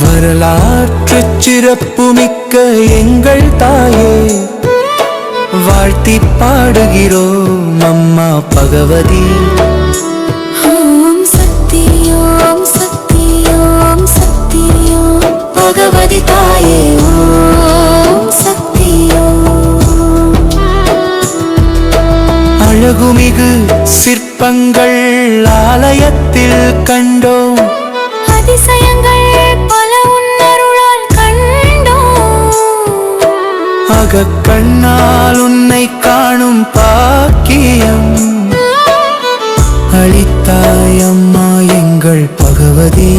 வரலாற்று சிறப்புமிக்க எங்கள் தாயே, வாழ்த்தி பாடுகிறோம் அம்மா பகவதி. ஓம் சக்தி ஓம் சக்தி ஓம் சக்தி ஓம் பகவதி தாயே ஓம் சக்தி ஓம். அழகுமிகு சிற்பங்கள் ஆலயத்தில் கண்டோம், அதிசயங்கள் பல உன்னருளால் கண்டோம். அகக்கண்ணால் உன்னை காணும் பாக்கியம் அளித்தாய் அம்மா எங்கள் பகவதி.